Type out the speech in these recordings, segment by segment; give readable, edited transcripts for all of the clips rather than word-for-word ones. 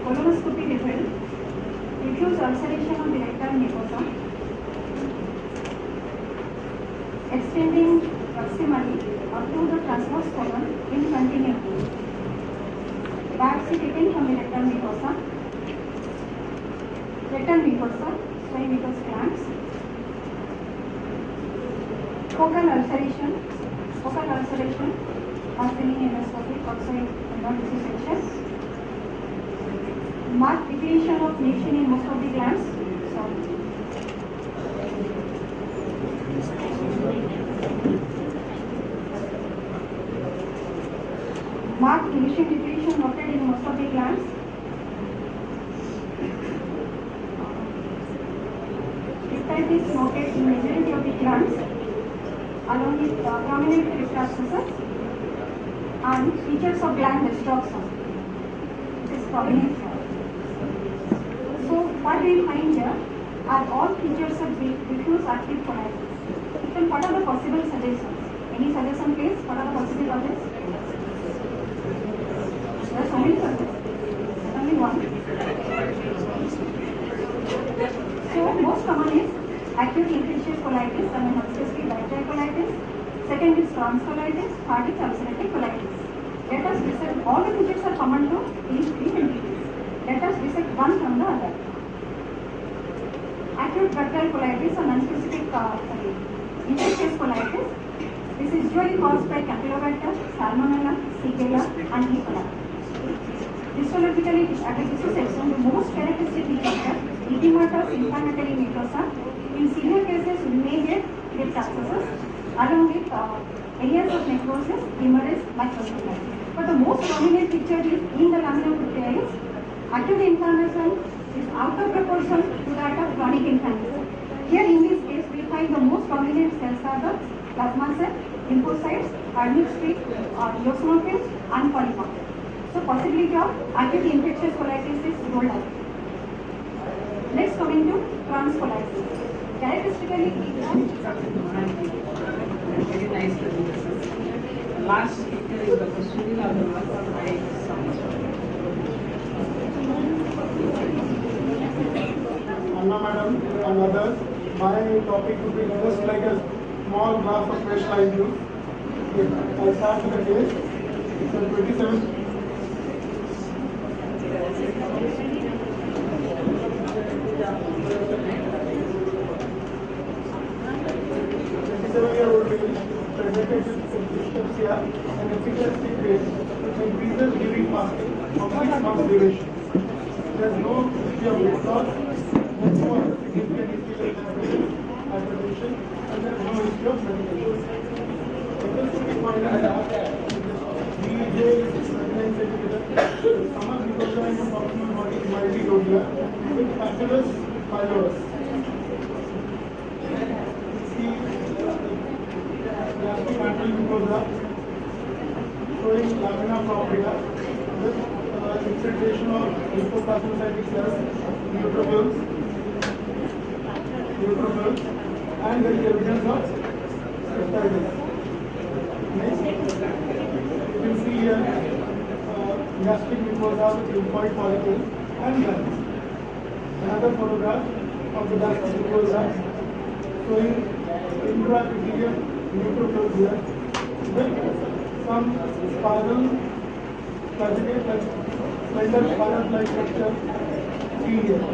Colonoscopy revealed diffuse ulceration of the rectal mucosa, extending proximally up to the transverse colon in continuity. Biopsy taken from the rectal mucosa, squamous glands, focal ulceration as seen in endoscopy, also in dissection. Marked depletion of niacin in most of the glands. Marked niacin depletion noted in most of the glands. Cystitis noted in majority of the glands, along with prominent cryptoblasts and features of gland destruction. It is prominent here. So what we find here are all features of diffuse active colitis. Then what are the possible suggestions? Any suggestion please? What are the possible causes? There are so many causes. Only one. So most common is acute infectious colitis, and specifically bacterial colitis. Second is Crohn's colitis. Third is ulcerative colitis. Let us dissect. All the features are common to these three entities. Let us dissect one from the other. Acute bacterial colitis or non-specific infectious colitis. This is usually caused by Campylobacter, Salmonella, Shigella, and E. coli. Histologically, at the tissue section, the most characteristic feature edematous inflammatory mucosa. In severe cases, we may get cryptoblasts along with areas of necrosis, hemorrhage, microcephaly. But the most prominent feature is in the lamina propria. Acute inflammation is out of proportion to that of chronic inflammation. Here in this case, we find the most prominent cells are the plasma cells, lymphocytes, admixed eosinophils, and polypockets. So possibility of acute infectious colitis is ruled out. Next, coming to Crohn's colitis. Characteristically, very nice presentation. Last speaker is Dr. Sunil Agarwal from Anna madam and others, my topic would be just like a small graph of fresh line juice. I'll start with the case. It's a 27. 27-year-old male presented with dyspepsia and efficacy rate which increases during fasting of 6 months duration. There is no history of weight loss, there is no significant history of hypertension, and there is no history of medication. Interestingly point I have DEJ is 39 centimeters, stomach mucosa in the proximal body is mildly nodular with papillus pilose. Gastric antral mucosa showing lamina propria with infiltration of lymphoplasmacytic cells, neutrophils, and there is evidence of cystitis. Next, you can see here gastric mucosa with lymphoid follicles and glands. Another photograph of the gastric mucosa showing intraepithelial neutrophils here with some spiral, slender spiral-like structure seen here.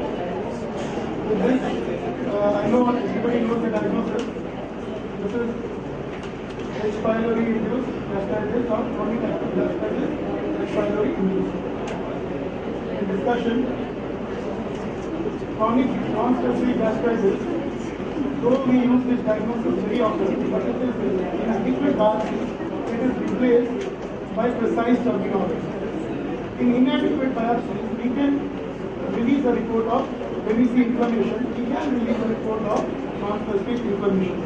With this, I know everybody knows the diagnosis. This is H. pylori induced gastritis or chronic active gastritis, H. pylori induced. In discussion, chronic non-specific gastritis, though we use this diagnosis very often, but it is inadequate biopsy, it is replaced by precise terminology. In inadequate biopsy, we can release a report of, when we see inflammation, we can release a report of non-specific inflammation.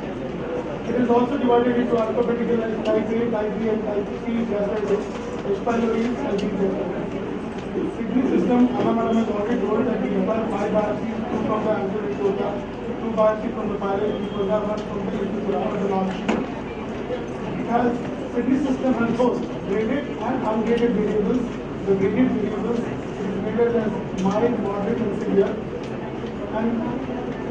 It is also divided into alphabetical as type A, type B, and type C gastritis, H. pylori, and B gastritis. Kidney system, Anna madam has already told that we require 5 biopsies, 2 from the antral mucosa, 2 biopsies from the pylori mucosa, 1 from the mucosa of the non-sheet. It has So this system has both graded and ungraded variables. The graded variables is measured as mild, moderate, and severe. And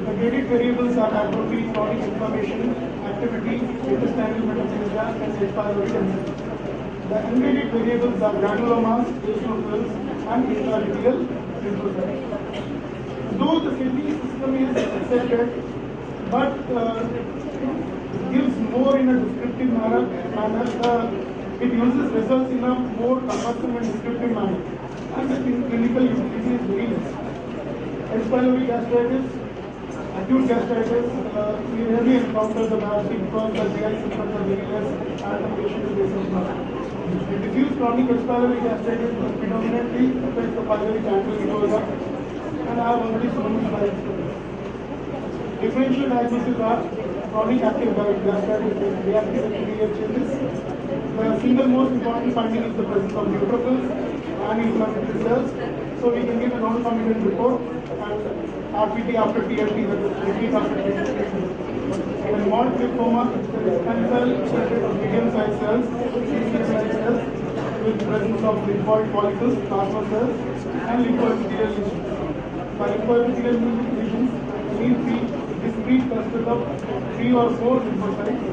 the graded variables are atrophy, chronic inflammation, activity, intestinal metaplasia, and H. pylori density. The ungraded variables are granular mass, eosinophils, and intraepithelial lymphocytes. Though the CME system is accepted, but gives more in a descriptive manner, and it uses results in a more cumbersome and descriptive manner, and the clinical utility is very less. H. pylori gastritis, acute gastritis, we rarely encounter the biopsy because the GI symptoms are very less and the patient is asymptomatic. The diffuse chronic H. pylori gastritis predominantly affects the pyloric angle mucosa, and I have already shown you slides for this. Differential diagnosis are chronic active gastritis with reactive epithelial changes. The single most important finding is the presence of neutrophils and inflammatory cells. So we can give a non-concomitant report and RPT after TLT, that is repeat after TLT. In mold lymphoma, there is cancer of medium-sized cells, CCS-like cells, with the presence of lymphoid follicles, plasma cells, and lymphoepithelial lesions. By lymphoepithelial lesions, we see discrete clusters of 3 or 4 lymphocytes,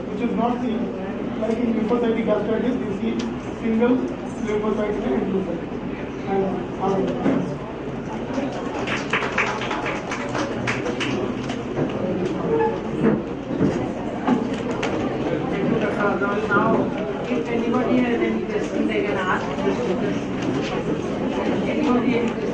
which is not seen. Like in lymphocytic gastritis, you see single lymphocyte in a lymphocyte. Now, if anybody has any questions, they can ask questions. Anybody any questions?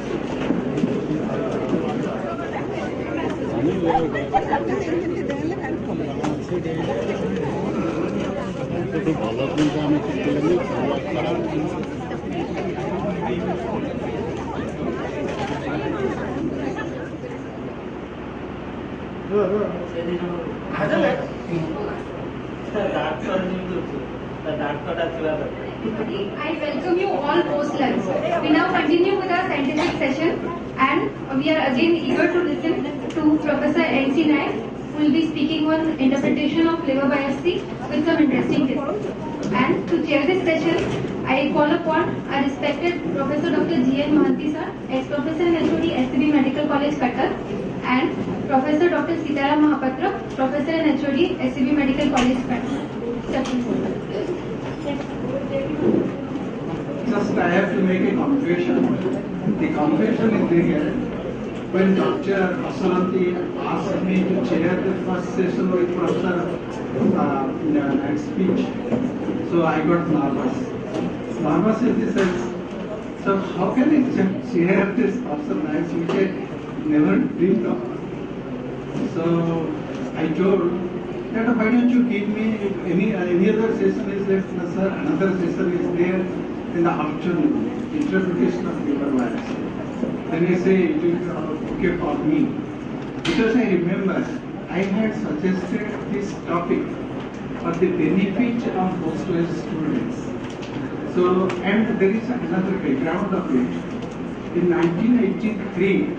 I welcome you all post-lunch. We now continue with our scientific session, and we are again eager to listen to Professor N.C. Naik, who will be speaking on interpretation of liver biopsy with some interesting tips. And to chair this session, I call upon our respected Professor Dr. G.N. Mahanti sir, ex-professor and HOD SCB Medical College, Cuttack, and Professor Dr. Sitaram Mahapatra, professor and HOD SCB Medical College, Cuttack. Just I have to make a confession. The confession is there. When Dr. Asalanti asked me to chair the first session with Professor Naik's speech, so I got nervous. Nervous in the sense, so how can I chair this Professor Naik's which I never dreamed of? So I told that why don't you give me, if any other session is left, no, sir, another session is there in the afternoon, interpretation of liver biopsy. Then I say it is okay for me. Because I remember I had suggested this topic for the benefit of postgraduate students. So, and there is another background of it. In 1983,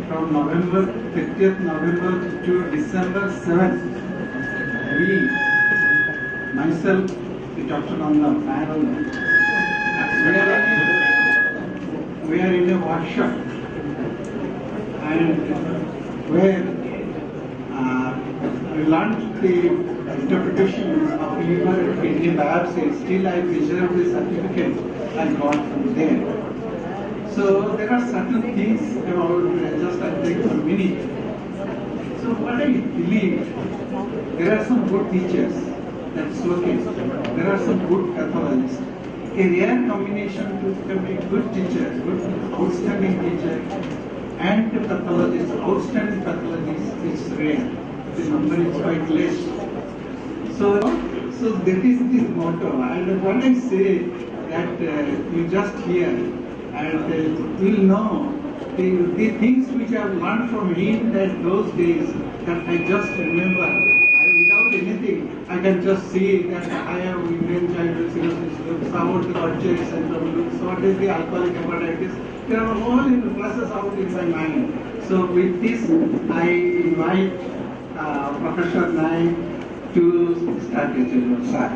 from November 30th November to December 7th, myself, the Dr. Nanda, panel, we are in a workshop, and where we learned the interpretation of liver and kidney biopsy. Still I preserve the certificate I got from there. So there are certain things about, just I'll take a minute. So what I believe, there are some good teachers, that's okay. There are some good pathologists. A rare combination to become a good teacher, good outstanding teacher, and a pathologist, outstanding pathologist is rare. The number is quite less. So that is the motto. And what I say that you just hear and will know the things which I have learned from him that those days, that I just remember. Without anything, I can just see that I have Indian childhood cirrhosis, some of the artery syndrome, what is the alcoholic hepatitis. There are all in the process out in my mind. So with this, I invite Professor Naik to start his sir.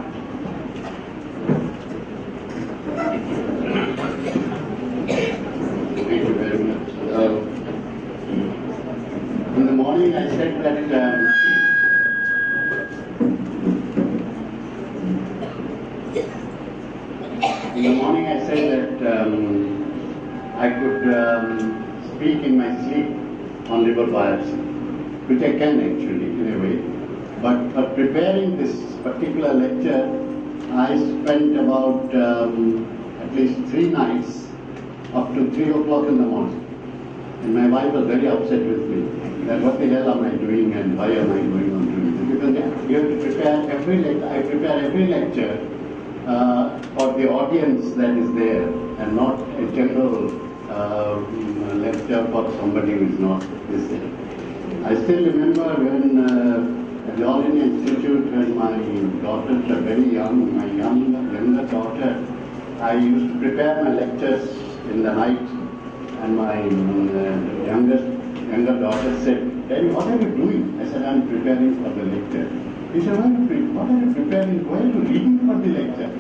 on liver biopsy, which I can actually in a way. But for preparing this particular lecture, I spent about at least 3 nights up to 3 o'clock in the morning. And my wife was very upset with me that what the hell am I doing and why am I going on doing this? Because you have to prepare every lecture. I prepare every lecture for the audience that is there and not a general lecture for somebody who is not listening. I still remember when at the All India Institute, when my daughters were very young, my younger daughter, I used to prepare my lectures in the night, and my younger daughter said, "Daddy, what are you doing?" I said, "I'm preparing for the lecture." He said, "What are you preparing? Why are you reading for the lecture?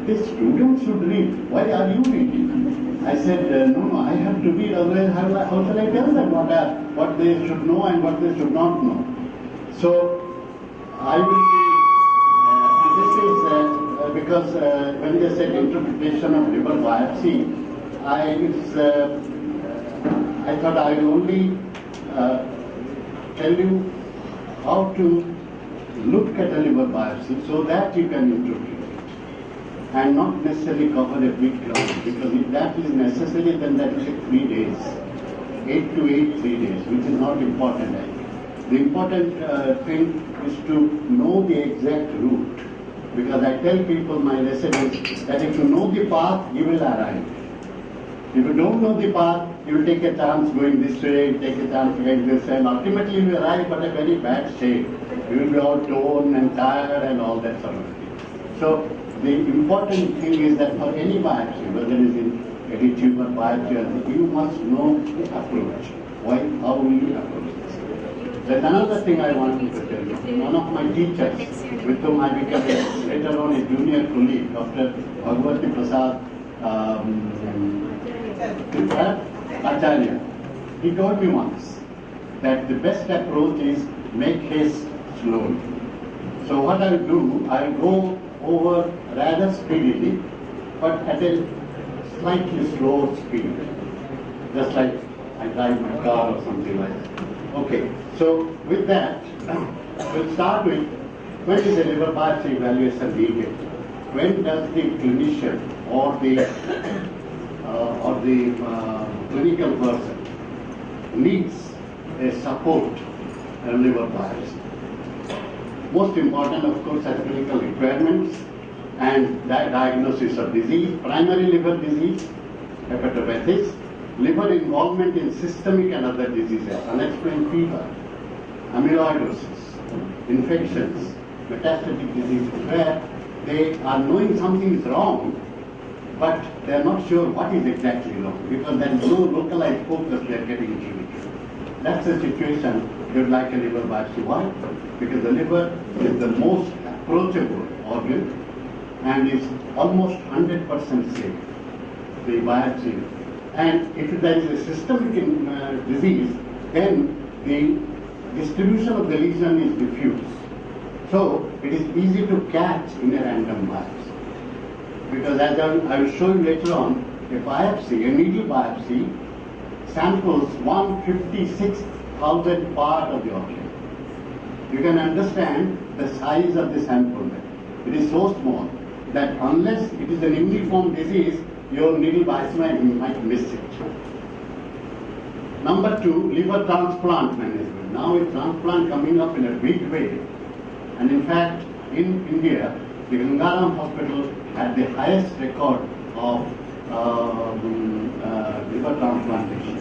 The students should read. Why are you reading?" I said, no, I have to read, otherwise how shall I tell them what they should know and what they should not know? So, I will be, this is because when they said interpretation of liver biopsy, I thought I will only tell you how to look at a liver biopsy so that you can interpret it, and not necessarily cover a big ground, because if that is necessary, then that will take 3 days, 8 to 8, 3 days, which is not important. I think. The important thing is to know the exact route, because I tell people, my residents, that if you know the path, you will arrive. If you don't know the path, you will take a chance going this way, take a chance going this way, and ultimately you will arrive at a very bad shape. You will be all torn and tired and all that sort of thing. So the important thing is that for any biopsy, whether it is in any tumor biopsy, you must know the approach. How will you approach this? There's another thing I wanted to tell you. One of my teachers, with whom I became later on a junior colleague, Dr. Bhagwati Prasad Acharya, he told me once that the best approach is make haste slowly. So what I will do, I will go over rather speedily, but at a slightly slower speed, just like I drive my car or something like that. Okay, so with that, we'll start with when is a liver biopsy evaluation needed? When does the clinician or the clinical person needs a support in liver biopsy? Most important, of course, are clinical requirements and diagnosis of disease, primary liver disease, hepatopathies, liver involvement in systemic and other diseases, unexplained fever, amyloidosis, infections, metastatic diseases, where they are knowing something is wrong, but they are not sure what is exactly wrong, because there is no localized focus they are getting into. That's the situation you would like a liver biopsy. Why? Because the liver is the most approachable organ and is almost 100% safe, the biopsy. And if there is a systemic disease, then the distribution of the lesion is diffuse. So it is easy to catch in a random biopsy. Because as I will show you later on, a biopsy, a needle biopsy, samples 156,000 part of the organ. You can understand the size of the sample. It is so small that unless it is an uniform disease, your needle biopsy might miss it. Number 2, liver transplant management. Now with transplant coming up in a big way, and in fact in India, the Gangaram Hospital had the highest record of liver transplantation.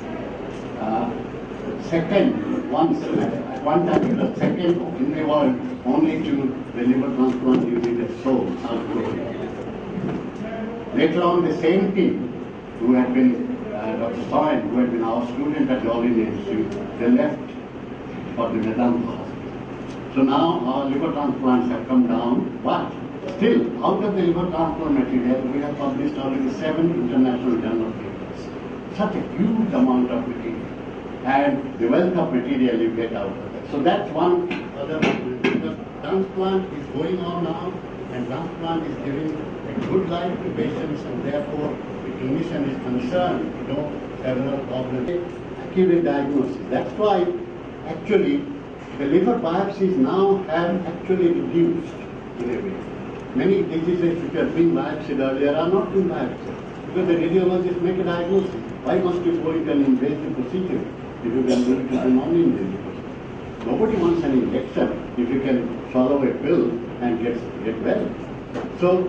Second, at one time it was second in the world only to the liver transplant unit at Seoul, South Korea. Later on, the same team who had been Dr. Soin, who had been our student at the All India Institute, they left for the Vedanta Hospital. So now our liver transplants have come down, but still, out of the liver transplant material, we have published already 7 international journal papers. Such a huge amount of material, and the wealth of material you get out of it. So that's one other reason, because transplant is going on now, and transplant is giving a good life to patients, and therefore the clinician is concerned, several problems. accurate diagnosis. That's why actually the liver biopsies now have actually reduced in a way. Many diseases which are being biopsied earlier are not being biopsied because the radiologists make a diagnosis. Why must you go into an invasive procedure if you can do it with a non-invasive procedure? Nobody wants an injection if you can swallow a pill and get well. So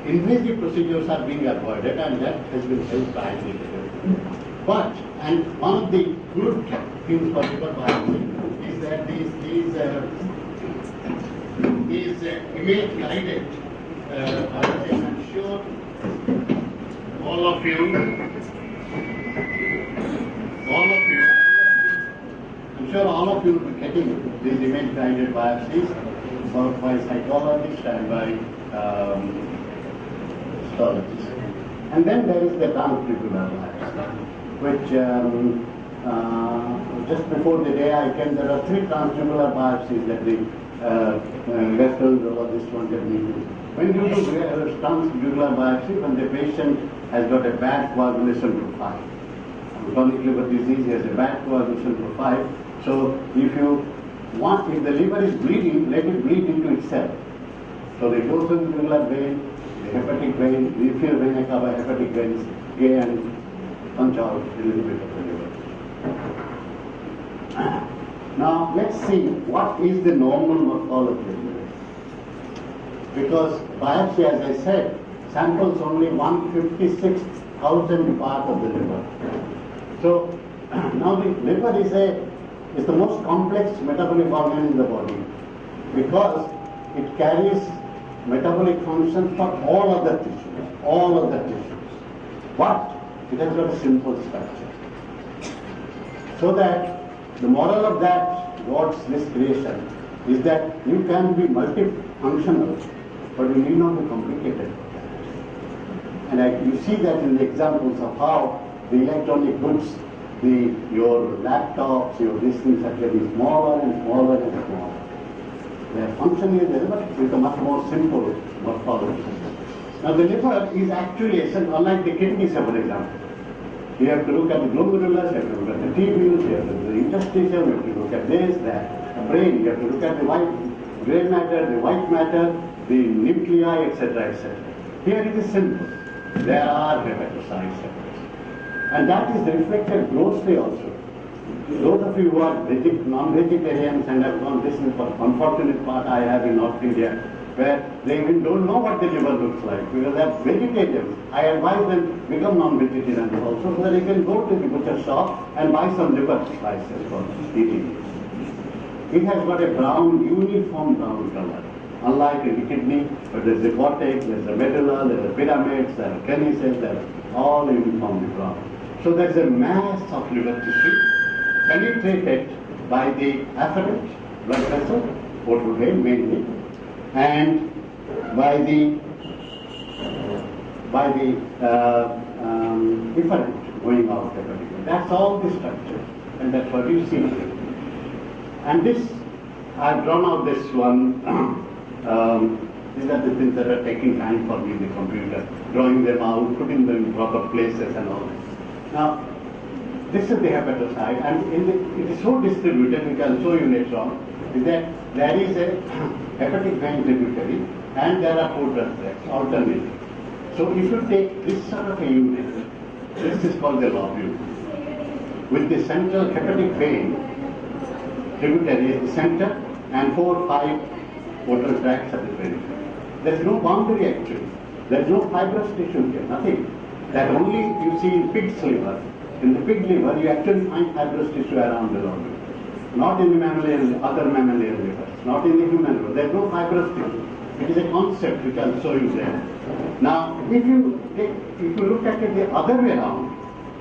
invasive procedures are being avoided, and that has been helped by the But, and one of the good things for liver biopsy is that these image guided, I'm sure all of you, I'm sure all of you will be getting these image guided biopsies by psychologists and by histologists. And then there is the transjugular biopsy, which just before the day I came, there are 3 transjugular biopsies that the gastroenterologist wanted me to do. When you do transjugular biopsy, when the patient has got a bad coagulation profile, chronic liver disease has a bad coagulation profile, so if the liver is bleeding, let it bleed into itself. So the jugular vein, the hepatic vein, the inferior vena cava, hepatic veins, A and punch out a little bit of the liver. Now let's see what is the normal morphology of the liver. Because biopsy, as I said, samples only 156,000 part of the liver. So now the liver is the most complex metabolic organ in the body because it carries metabolic functions for all other tissues. But it has got a simple structure. So that the moral of that, this creation, is that you can be multifunctional, but you need not be complicated. And you see that in the examples of how the electronic goods, your laptops, your these things are getting smaller and smaller and smaller. Their function is with a much more simple morphology. Now the liver is actually, unlike the kidneys, for example. You have to look at the glomerulus, you have to look at the tubules, you have to look at the interstitium, you have to look at this, that, the brain, you have to look at the white gray matter, the white matter, the nuclei, etc., etc. Here it is simple. There are hepatocytes. And that is reflected grossly also. Those of you who are non-vegetarians and have gone, this is the unfortunate part I have in North India, where they even don't know what the liver looks like, because they are vegetarians. I advise them become non-vegetarians also, so that they can go to the butcher shop and buy some liver slices for eating. It has got a uniform brown color. Unlike in the kidney, but there's the cortex, there's the medulla, there's the pyramids, there are kinases, they're all uniformly brown. So there's a mass of liver tissue penetrated by the afferent blood vessel, portal vein mainly, and by the efferent going out hepatically. That's all the structure, and that's what you see here. And this, I've drawn out this one. These are the things that are taking time for me in the computer, drawing them out, putting them in proper places and all that. Now, this is the hepatocyte, and it is so distributed, which I'll show you later on, is that there is a hepatic vein tributary and there are portal tracts alternately. So if you take this sort of a unit, this is called the lobule, with the central hepatic vein tributary at the center and 4 or 5 portal tracts at the perimeter. There is no boundary actually. There is no fibrous tissue here, nothing. That only you see in pig's liver. In the pig liver, you actually find fibrous tissue around the lobule. Not in the mammalian, other mammalian livers, not in the human liver. There is no fibrous tissue. It is a concept which I'll show you there. Now, if you look at it the other way around,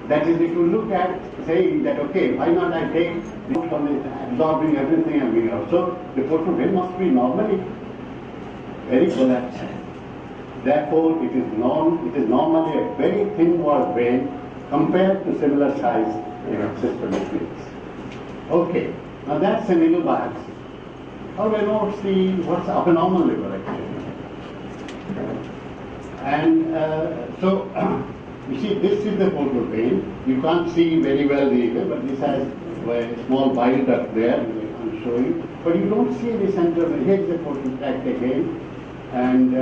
that is, if you look at saying that, okay, why not I take from it, absorbing everything and bring out. So the portal vein must be normally very collapsed. Therefore, it is normally a very thin walled vein compared to similar size in systemic veins. Okay, now that's a needle biopsy. How do I know what's abnormal liver actually? And so You see, this is the portal vein. You can't see very well but this has a small bile duct there. I'm showing, but you don't see any central vein. Here's the portal tract again, and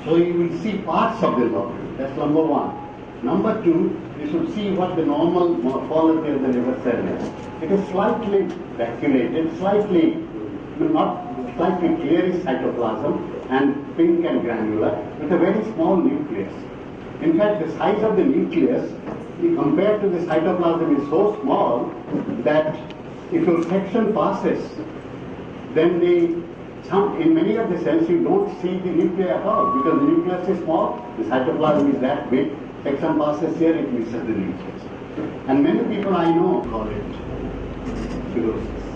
so you will see parts of the lobule. That's number one. Number two, you should see what the normal morphology of the liver cell is. It is slightly vacuolated, not slightly clear cytoplasm and pink and granular with a very small nucleus. In fact, the size of the nucleus compared to the cytoplasm is so small that if your section passes, then in many of the cells you don't see the nuclei at all because the nucleus is small, the cytoplasm is that big. Section passes here, it misses the nucleus. And many people I know call it cirrhosis.